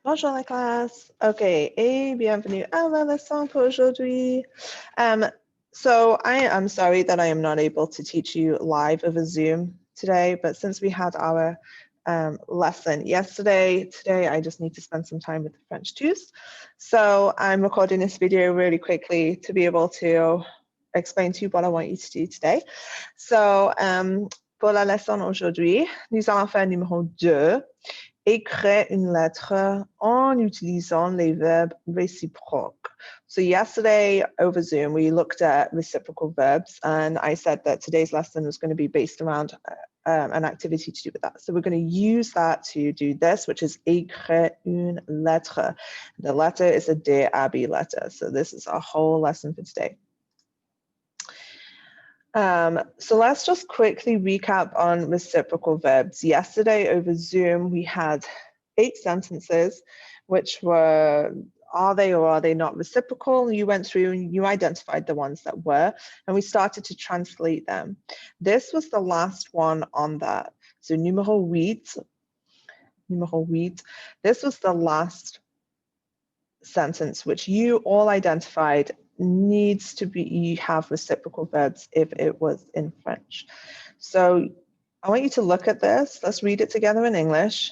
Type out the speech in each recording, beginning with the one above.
Bonjour la classe. Okay, et bienvenue à la leçon pour aujourd'hui. So I am sorry that I am not able to teach you live over Zoom today, but since we had our lesson yesterday, today I just need to spend some time with the French twos. So I'm recording this video really quickly to be able to explain to you what I want you to do today. So pour la leçon aujourd'hui, nous allons faire numéro 2. Écrire une lettre en utilisant les verbes réciproques. So yesterday over Zoom, we looked at reciprocal verbs, and I said that today's lesson was going to be based around an activity to do with that. So we're going to use that to do this, which is écrire une lettre. The letter is a Dear Abby letter. So this is our whole lesson for today. So let's just quickly recap on reciprocal verbs. Yesterday over Zoom, we had 8 sentences, which were, are they or are they not reciprocal? You went through and you identified the ones that were, and we started to translate them. This was the last one on that. So numéro 8, this was the last sentence, which you all identified needs to be, you have reciprocal verbs if it was in French. So I want you to look at this. Let's read it together in English.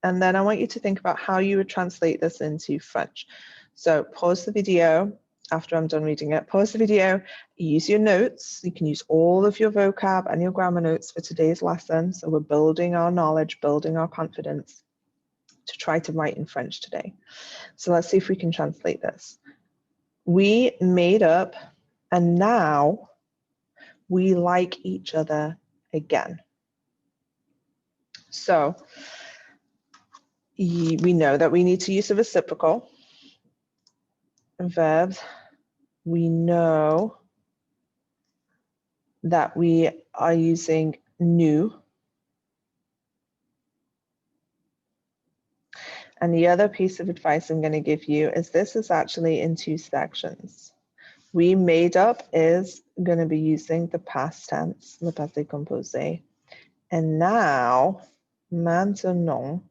And then I want you to think about how you would translate this into French. So pause the video after I'm done reading it. Pause the video, use your notes. You can use all of your vocab and your grammar notes for today's lesson. So we're building our knowledge, building our confidence to try to write in French today. So let's see if we can translate this. We made up, and now we like each other again. So we know that we need to use a reciprocal verb. We know that we are using nous. And the other piece of advice I'm going to give you is this is actually in 2 sections. We made up is going to be using the past tense, le passé composé. And now, maintenant,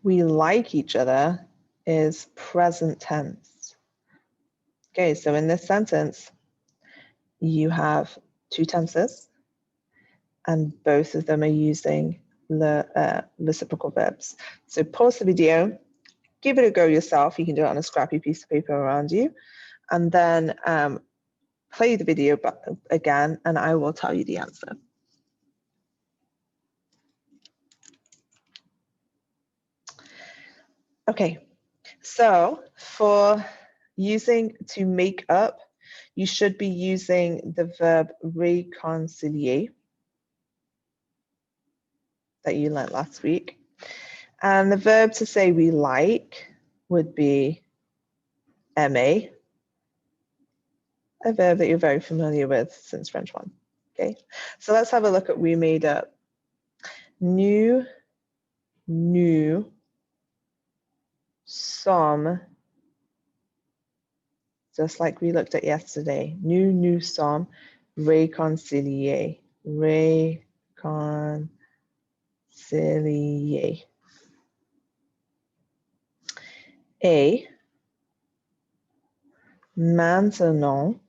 we like each other is present tense. Okay, so in this sentence, you have 2 tenses, and both of them are using the reciprocal verbs. So pause the video, give it a go yourself. You can do it on a scrappy piece of paper around you, and then play the video again, and I will tell you the answer. Okay, so for using to make up, you should be using the verb réconcilier that you learned last week. And the verb to say we like would be aimer, a verb that you're very familiar with since French 1. Okay, so let's have a look at we made up. Nous sommes, just like we looked at yesterday. Nous sommes réconciliés. Réconciliés. Et maintenant,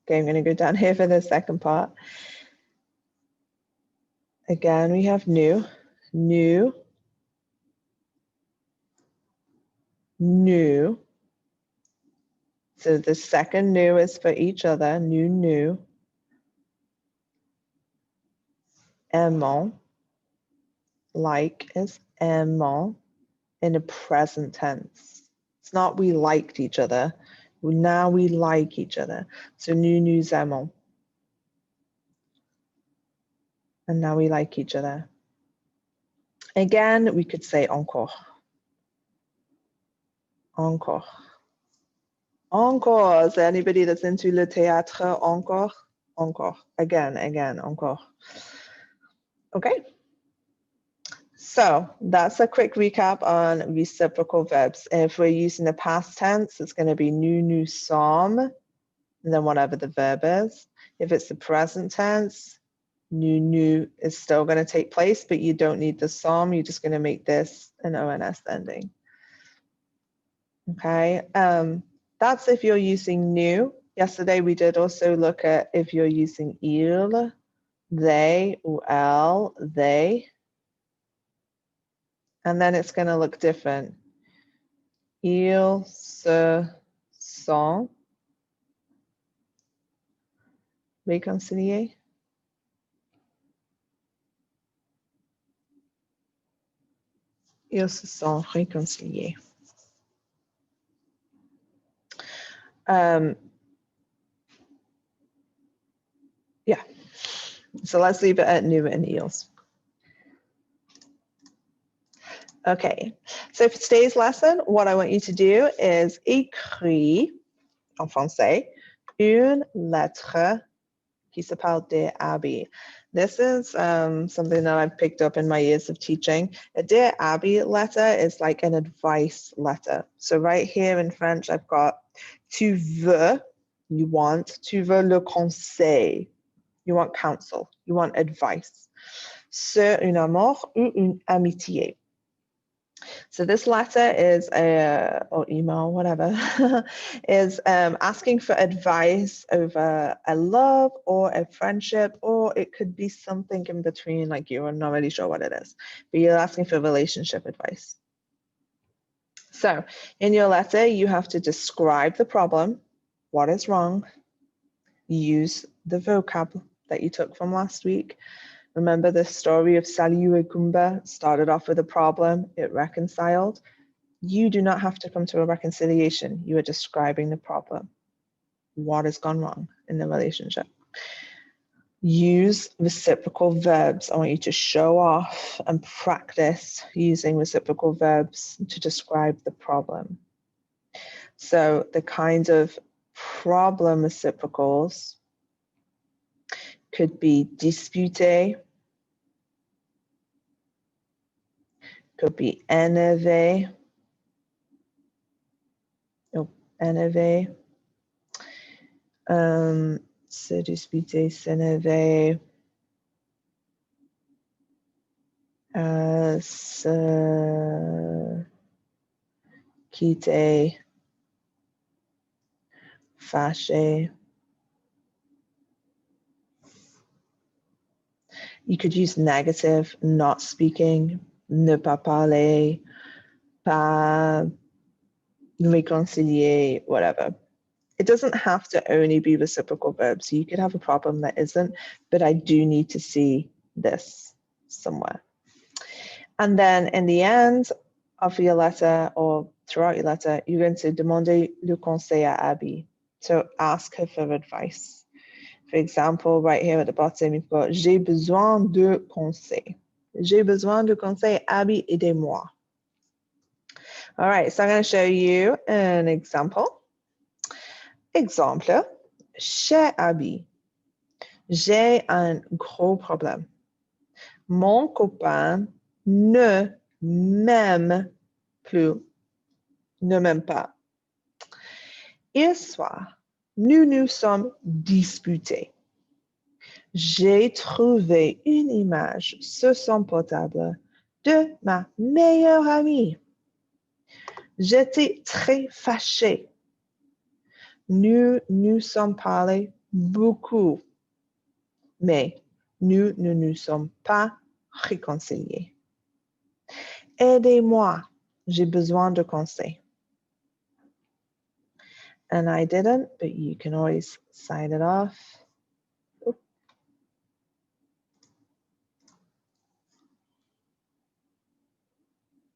okay, I'm going to go down here for the second part. Again, we have nous. So the second nous is for each other. Nous. Aimons, like is aimons in the present tense. It's not we liked each other. Now we like each other. So nous aimons. And now we like each other. Again, we could say encore. Encore. Encore. Is there anybody that's into le théâtre? Encore. Encore. Again, encore. Okay. So that's a quick recap on reciprocal verbs. If we're using the past tense, it's going to be nous sommes. and then whatever the verb is. If it's the present tense, nu is still going to take place, but you don't need the som. You're just going to make this an ONS ending. Okay, that's if you're using nu. Yesterday we did also look at if you're using il, they, or elle, they. And then it's going to look different. Ils se sont réconciliés. Ils se sont réconciliés. Yeah, so let's leave it at nu and ils. Okay, so for today's lesson, what I want you to do is écrire, en français, une lettre qui s'appelle Dear Abby. This is something that I've picked up in my years of teaching. A Dear Abby letter is like an advice letter. So right here in French, I've got tu veux, you want, tu veux le conseil, you want counsel, you want advice. Sur un amour ou une amitié. So this letter is or email, whatever, is asking for advice over a love or a friendship, or it could be something in between, like you're not really sure what it is, but you're asking for relationship advice. So in your letter, you have to describe the problem, what is wrong, use the vocab that you took from last week. Remember the story of Saliu and Kumba started off with a problem, it reconciled. You do not have to come to a reconciliation. You are describing the problem. What has gone wrong in the relationship? Use reciprocal verbs. I want you to show off and practice using reciprocal verbs to describe the problem. So the kinds of problem reciprocals could be disputer, could be énervé, énervé, se disputer, s'énerver, se quitter, fâcher. You could use negative, not speaking, ne pas parler, pas réconcilier, whatever. It doesn't have to only be reciprocal verbs. So you could have a problem that isn't, but I do need to see this somewhere. And then in the end of your letter or throughout your letter, you're going to demander le conseil à Abby. So ask her for advice. For example, right here at the bottom, you've got j'ai besoin de conseil. J'ai besoin de conseil, Abby, aidez-moi. All right, so I'm going to show you an example. Exemple, cher Abby, j'ai un gros problème. Mon copain ne m'aime plus, ne m'aime pas. Hier soir, nous nous sommes disputés. J'ai trouvé une image sur son portable de ma meilleure amie. J'étais très fâchée. Nous nous sommes parlé beaucoup, mais nous ne nous sommes pas réconciliés. Aidez-moi, j'ai besoin de conseils. And I didn't, but you can always sign it off.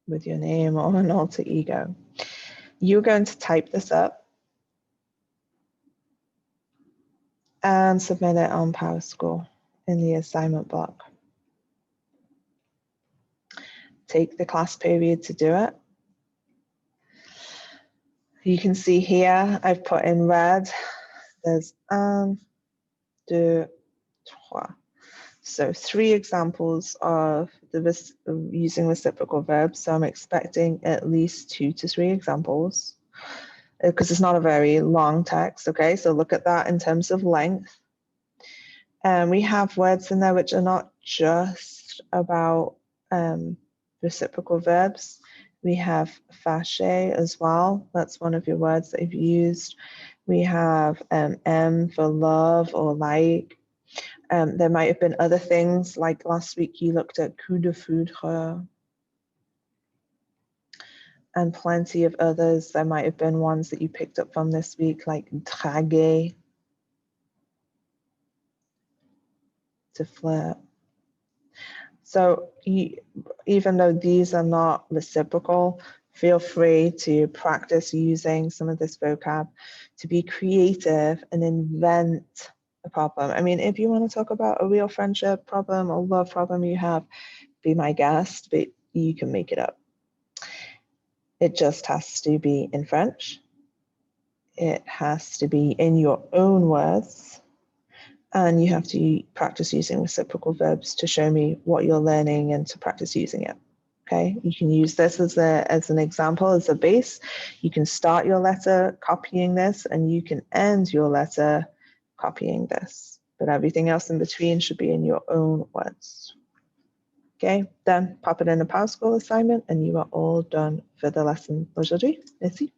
With your name or an alter ego. You're going to type this up and submit it on PowerSchool in the assignment block. Take the class period to do it. You can see here, I've put in red, there's un, deux, trois. So 3 examples of using reciprocal verbs. So I'm expecting at least 2 to 3 examples. because it's not a very long text, okay? So look at that in terms of length. And we have words in there which are not just about reciprocal verbs. We have fâché as well. That's one of your words that you've used. We have M for love or like. There might have been other things, like last week you looked at coup de foudre and plenty of others. There might have been ones that you picked up from this week, like draguer, to flirt. So even though these are not reciprocal, feel free to practice using some of this vocab to be creative and invent a problem. I mean, if you want to talk about a real friendship problem or love problem you have, be my guest, but you can make it up. It just has to be in French. It has to be in your own words. And you have to practice using reciprocal verbs to show me what you're learning and to practice using it. Okay, you can use this as an example, as a base. You can start your letter copying this, and you can end your letter copying this. But everything else in between should be in your own words. Okay, then pop it in a PowerSchool assignment, and you are all done for the lesson aujourd'hui. Merci.